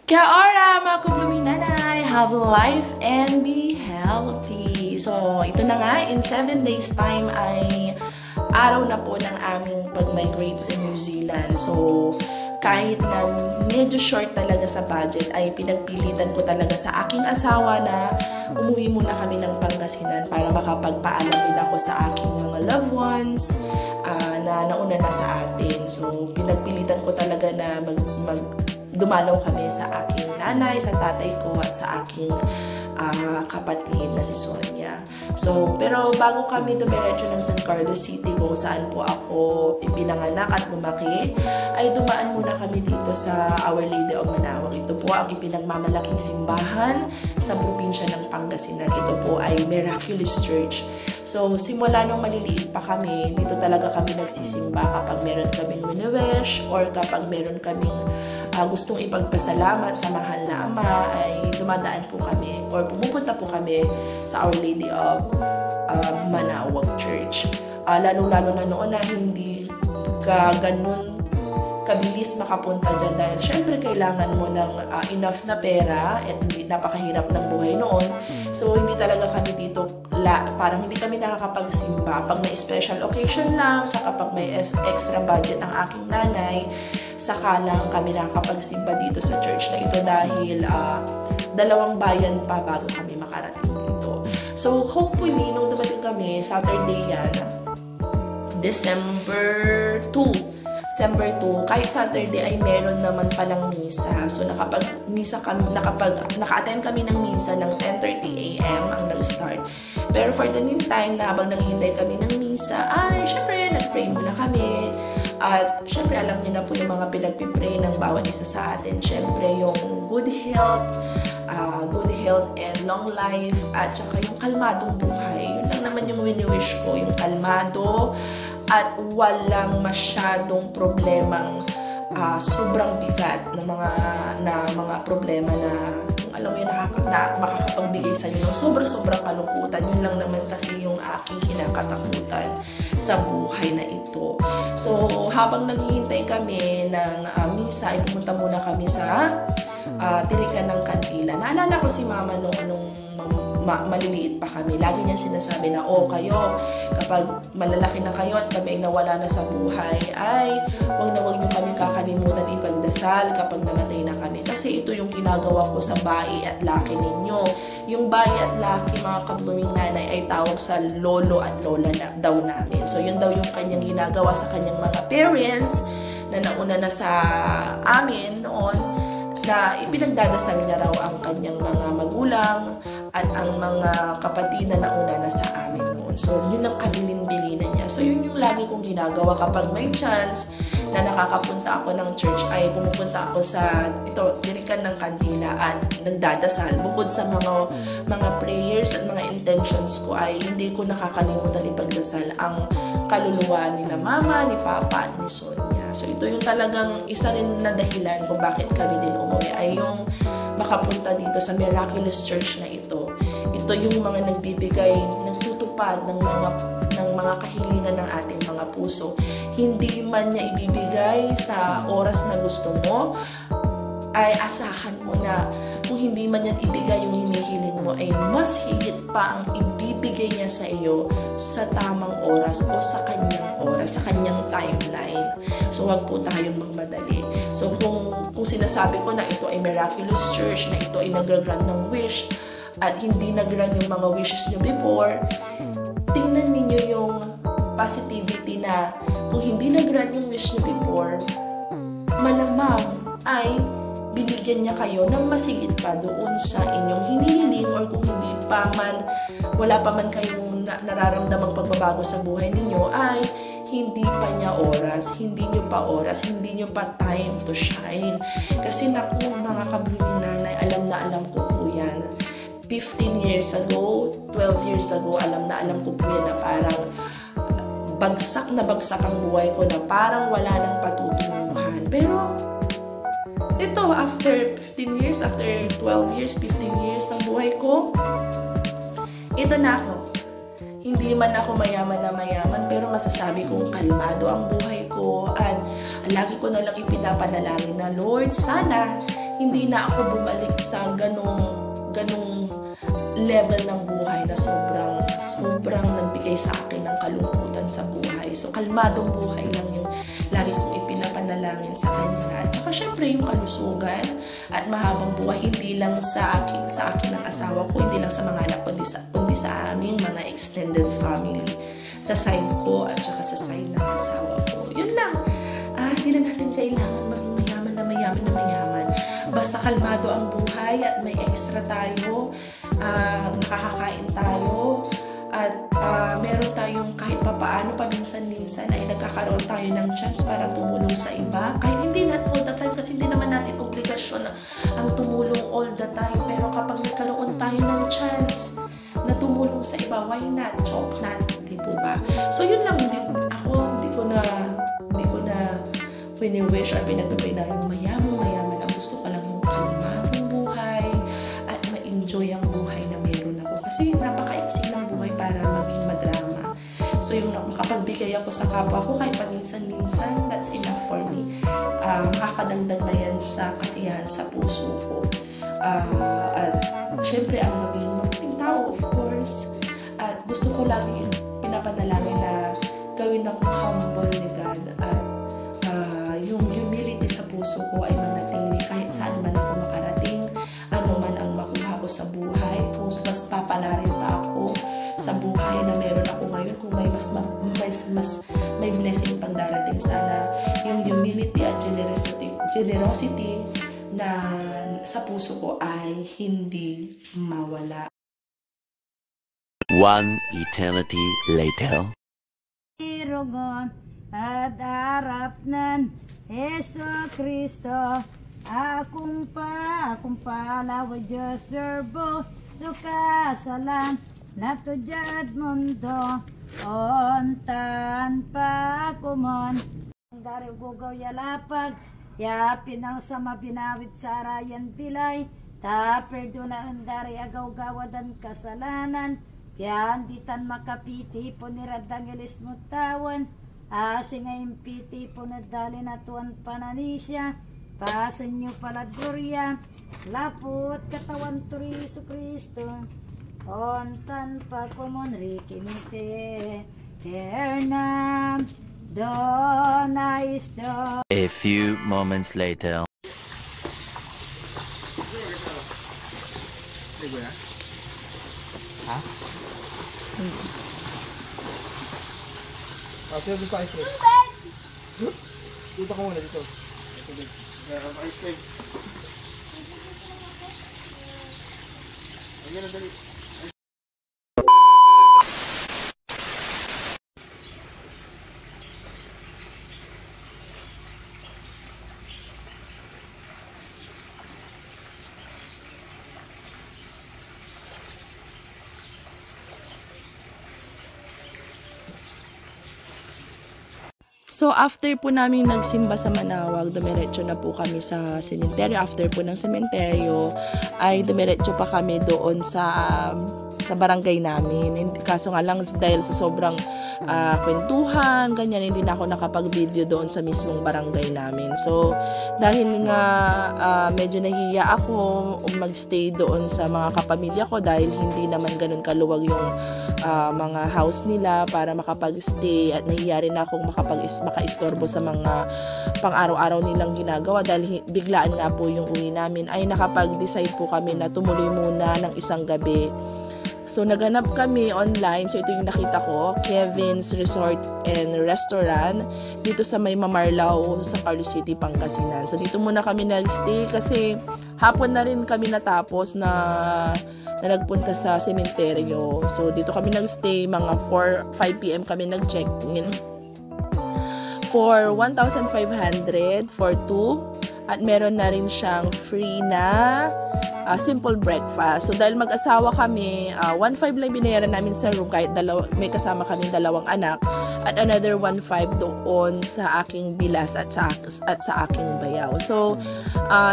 Kia ora mga kabluming nanay! Have life and be healthy! So, ito na nga, in 7 days time ay araw na po ng aming pag-migrate sa New Zealand. So, kahit na medyo short talaga sa budget, ay pinagpilitan ko talaga sa aking asawa na umuwi muna kami ng Pangasinan para makapagpaalam din ako sa aking mga loved ones na nauna na sa atin. So, pinagpilitan ko talaga na dumalaw kami sa aking nanay, sa tatay ko, at sa aking kapatid na si Sonia. So, pero bago kami dumiretso ng San Carlos City kung saan po ako ipinanganak at lumaki, ay dumaan muna kami dito sa Our Lady of Manaoag. Ito po ang ipinagmamalaking simbahan sa probinsya ng Pangasinan. Ito po ay Miraculous Church. So, simula nung maliliit pa kami, dito talaga kami nagsisimba kapag meron kaming wini-wish or kapag meron kaming gustong ipagpasalamat sa mahal na Ama, ay dumadaan po kami or pumupunta po kami sa Our Lady of Manaoag Church. Lalo-lalo na noon na hindi ka ganun kabilis makapunta dyan dahil syempre kailangan mo ng enough na pera at napakahirap ng buhay noon. So, hindi talaga kami dito, parang hindi kami nakakapagsimba. Pag may special occasion lang, tsaka pag may extra budget ang aking nanay, saka lang kami nakakapagsimba dito sa church na ito dahil 2 bayan pa bago kami makarating dito. So, hopefully, nung dumating kami, Saturday yan, December 2, kahit Saturday ay meron naman palang misa. So, naka-attend kami ng misa ng 10:30 AM ang nag-start. Pero for the meantime, na habang naghihintay kami ng misa, ay, syempre, nag-pray muna kami. At, syempre, alam niyo na po yung mga pinagpipray ng bawat isa sa atin. Syempre, yung good health and long life, at saka yung kalmadong buhay. Yun lang naman yung wini-wish ko, yung kalmado, at walang masyadong problemang sobrang bigat na mga problema na kung alam mo yun, makakapagbigay sa inyo ng sobrang kalungkutan. Yun lang naman kasi yung aking kinakatakutan sa buhay na ito. So, habang naghihintay kami ng misa, ay pumunta muna kami sa tirikan ng kandila. Naalala ko si Mama nung maliliit pa kami. Lagi niya sinasabi na, kayo, kapag malalaki na kayo at kami ay nawala na sa buhay, ay wag niyo kami kakalimutan ipagdasal kapag namatay na kami. Kasi ito yung ginagawa ko sa Bai at Laki ninyo. Yung Bai at Laki, mga kabluming nanay, ay tawag sa lolo at lola daw namin. So, yun daw yung kanyang ginagawa sa kanyang mga parents na nauna na sa amin noon, na ipinagdadasal niya raw ang kanyang mga magulang at ang mga kapatid na nauna na sa amin noon. So, yun ang kabilin-bilinan niya. So, yun yung lagi kong ginagawa kapag may chance na nakakapunta ako ng church, ay pumupunta ako sa tirikan ng kandila at nagdadasal. Bukod sa mga prayers at mga intentions ko, ay hindi ko nakakalimutan ipagdasal ang kaluluwa nila Mama, ni Papa, at ni Sonia. So, ito yung talagang isa rin na dahilan kung bakit kami din umuwi, ay yung makapunta dito sa Miraculous Church na ito. Ito yung mga nagtutupad ng mga kahilingan ng ating mga puso. Hindi man niya ibibigay sa oras na gusto mo, ay asahan mo na kung hindi man yan ibigay yung hinihiling mo, ay mas higit pa ang ibibigay niya sa iyo sa tamang oras o sa kanyang oras, sa kanyang timeline. So, wag po tayong magmadali. So, kung sinasabi ko na ito ay Miraculous Church, na ito ay nag-grant ng wish, at hindi nag-grant yung mga wishes niyo before, tingnan ninyo yung positivity na kung hindi nag-grant yung wish niyo before, malamang ay binigyan niya kayo ng masigit pa doon sa inyong hinihiling, or kung hindi pa man, wala pa man kayong nararamdamang pagbabago sa buhay ninyo, ay hindi pa niya oras, hindi niyo pa time to shine. Kasi naku, mga kabluming nanay, alam ko po yan. 15 years ago, 12 years ago, alam ko po yan na parang bagsak na bagsak ang buhay ko, na parang wala nang patutunguhan. Pero ito, after 15 years, after 12 years, 15 years ng buhay ko, ito na ako. Hindi man ako mayaman na mayaman, pero masasabi kong kalmado ang buhay ko, at lagi ko na lang ipinapanalangin na, Lord, sana hindi na ako bumalik sa ganong level ng buhay na sobrang nagbigay sa akin ng kalungkutan sa buhay. So, kalmadong buhay lang yung lagi kong ipinapanalangin sa kanya. At saka, syempre, yung kalusugan at mahabang buhay, hindi lang sa akin ng asawa ko, hindi lang sa mga anak, kundi sa aming mga extended family. Sa side ko at saka sa side ng asawa ko. Yun lang. Hindi na natin kailangan maging mayaman na mayaman. Basta kalmado ang buhay at may extra tayo, nakakakain tayo, at meron tayong kahit papaano paminsan-minsan ay nagkakaroon tayo ng chance para tumulong sa iba. Kahit hindi natin all the time kasi hindi naman natin obligasyon ang tumulong all the time. Pero kapag nagkaroon tayo ng chance na tumulong sa iba, why not? Chok natin, di po ba? So yun lang, hindi ko na wini-wish or pinagpapay na yung mayaman. Ang gusto ko lang yung kalmadong buhay at ma-enjoy ang buhay na meron ako. Kasi napaka-exit ng buhay para maging madrama. So yung makapagbigay ako sa kapwa ko kahit paminsan-minsan, that's enough for me. Makakadagdag na yan sa kasiyahan sa puso ko. At syempre ang maging tao, of course. At gusto ko lagi pinapanalangin na gawin akong humble ni God. At yung humility sa puso ko ay manatili kahit saan man ako makarating, ano man ang makuha ko sa buhay. Kung mas papalarin pa ako sa buhay na meron ako ngayon, kung may may blessing pang darating, sana yung humility at generosity na sa puso ko ay hindi mawala. One eternity later. Irogon at harap nan Heso Kristo, akong palawa Diyos verbo, sukasalan, natujad mundo, ontan pa kumon. Ang dari gugaw yalapag, yapin ang sama binawit sa arayan pilay, taperdo na ang dari agaw gawadan kasalanan, piyan ditan makapiti po ni Radangelis mutawan, asing ngayon piti po na dali na tuwan pananisya, pasan nyo pala gloria, lapot katawan turi Jesu Kristo, ontan pa kumon rikimite, ternam, donais do. A few moments later. Ha? Sino gusto ice cream? Dito ka muna, dito. Ice cream. Ayan na, dali. So, after po namin nagsimba sa Manawag, dumiretso na po kami sa sementeryo. After po ng sementeryo, ay dumiretso pa kami doon sa barangay namin. Kaso nga lang, dahil sa sobrang kwentuhan, ganyan, hindi na ako nakapag-video doon sa mismong barangay namin. So, dahil nga medyo nahiya ako magstay doon sa mga kapamilya ko dahil hindi naman ganun kaluwag yung mga house nila para makapag-stay, at nahiya rin akong makaistorbo sa mga pang-araw-araw nilang ginagawa dahil biglaan nga po yung uwi namin, ay nakapag-decide po kami na tumuloy muna ng isang gabi. So, naghanap kami online. So, ito yung nakita ko, Kevin's Resort and Restaurant dito sa may Mamarlao sa Carlos City, Pangasinan. So, dito muna kami nag-stay kasi hapon na rin kami natapos na nagpunta sa sementeryo. So, dito kami nag-stay, mga 5 PM kami nag-check-in for 1,500 for 2, at meron na rin siyang free na simple breakfast. So, dahil mag-asawa kami, 1,500 lang binayaran namin sa room kahit may kasama kami 2 anak, at another 1,500 doon sa aking bilas at sa aking bayaw. So,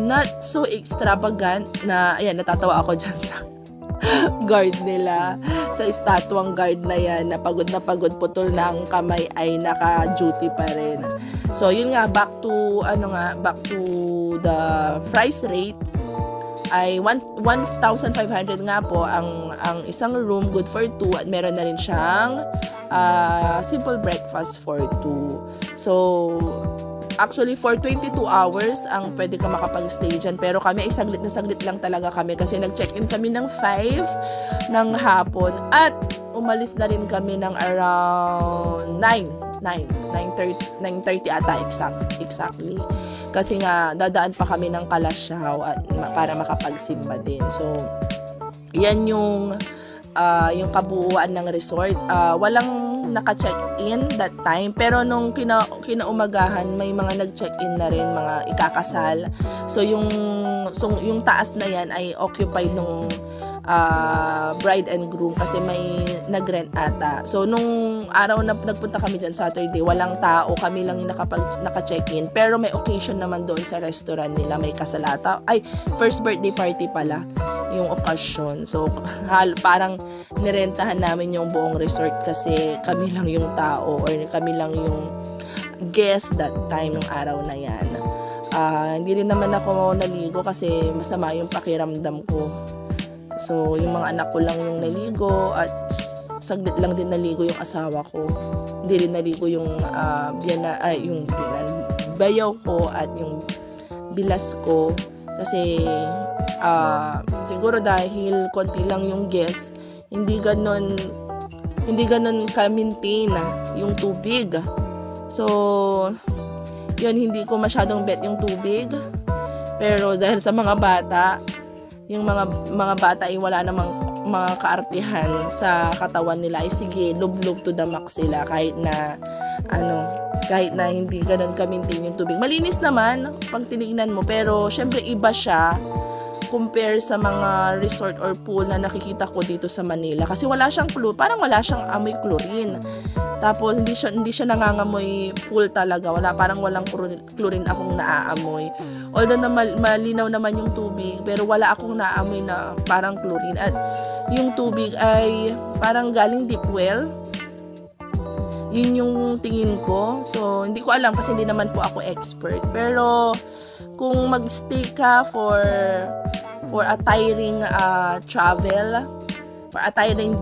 not so extravagant na, ayan, natatawa ako dyan sa guard nila. Sa estatwang guard na yan, na pagod, putol na ang kamay, ay naka-duty pa rin. So, yun nga, back to the price rate, ay 1,500 nga po ang isang room, good for 2, at meron na rin siyang simple breakfast for 2. So, actually, for 22 hours ang pwede ka makapag-stay dyan. Pero kami ay saglit na saglit lang talaga kami kasi nag-check-in kami ng 5 ng hapon at umalis na rin kami ng around 9:30 ata exactly. Kasi nga, dadaan pa kami ng Kalasyaw at para makapagsimba din. So, yan yung kabuuan ng resort. Walang naka-check-in that time. Pero nung kinaumagahan, may mga nag-check-in na rin, mga ikakasal. So, yung taas na yan ay occupied nung bride and groom kasi may nag-rent ata. So, nung araw na nagpunta kami dyan, Saturday, walang tao. Kami lang naka-check-in. Pero may occasion naman doon sa restaurant nila. May kasalata. Ay, first birthday party pala yung occasion. So, parang nirentahan namin yung buong resort kasi kami lang yung tao or kami lang yung guest that time ng araw na yan. Hindi rin naman ako naligo kasi masama yung pakiramdam ko. So, yung mga anak ko lang yung naligo at saglit lang din naligo yung asawa ko. Hindi rin naligo yung bayaw ko at yung bilas ko. Kasi, siguro dahil konti lang yung guest, hindi ganon ka-maintain yung tubig. So, yun, hindi ko masyadong bet yung tubig. Pero dahil sa mga bata, yung mga bata ay wala namang mga kaartihan sa katawan nila, ay sige, lub-lub to the max sila kahit na hindi ganun ka-maintain yung tubig. Malinis naman pag tinignan mo, pero syempre iba siya compare sa mga resort or pool na nakikita ko dito sa Manila kasi wala siyang parang wala siyang amoy chlorine. Tapos hindi siya nangangamoy pool talaga. Walang chlorine akong naaamoy. Although na malinaw naman yung tubig, pero wala akong naaamoy na parang chlorine. At yung tubig ay parang galing deep well. Yun yung tingin ko. So, hindi ko alam kasi hindi naman po ako expert. Pero kung mag-stay ka for a tiring travel, for a tiring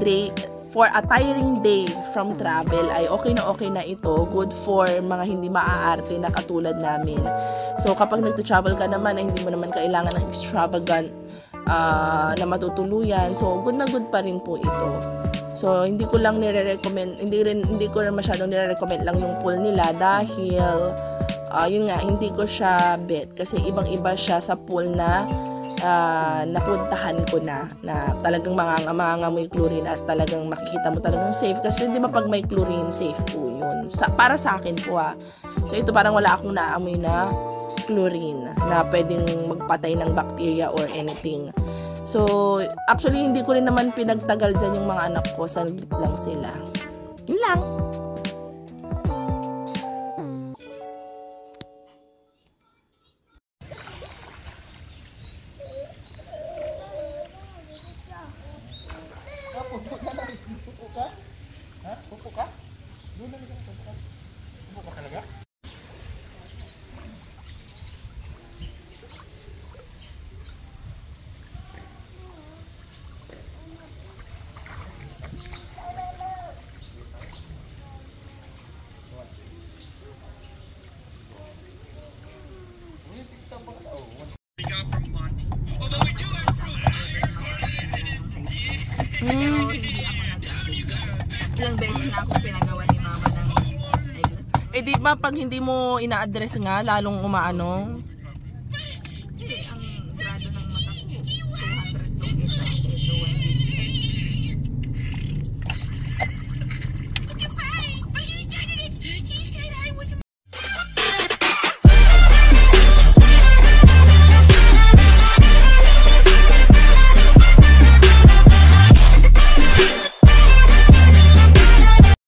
day from travel, ay okay na ito. Good for mga hindi maaarte na katulad namin. So, kapag nagta-travel ka naman, ay hindi mo naman kailangan ng extravagant na matutuluyan. So, good na good pa rin po ito. So, hindi ko lang nire-recommend, hindi ko rin masyadong nire-recommend lang yung pool nila dahil yun nga, hindi ko siya bet kasi ibang-iba siya sa pool na napuntahan ko na talagang mangangamoy chlorine at talagang makikita mo talagang safe kasi di ba pag may chlorine, safe po yun. Para sa akin po So, ito parang wala akong naamoy na chlorine na pwedeng magpatay ng bacteria or anything. So, actually, hindi ko rin naman pinagtagal dyan yung mga anak ko. Saglit lang sila. Yun lang. Pupo ka na. Pupo ka? Ha? Pupo ka? Doon na lang. Pupo ka. Pupo ka talaga? Ilang beses na ako pinagawa ni mama ng eyeglass. Eh di ba pag hindi mo ina-address nga, lalong umaano?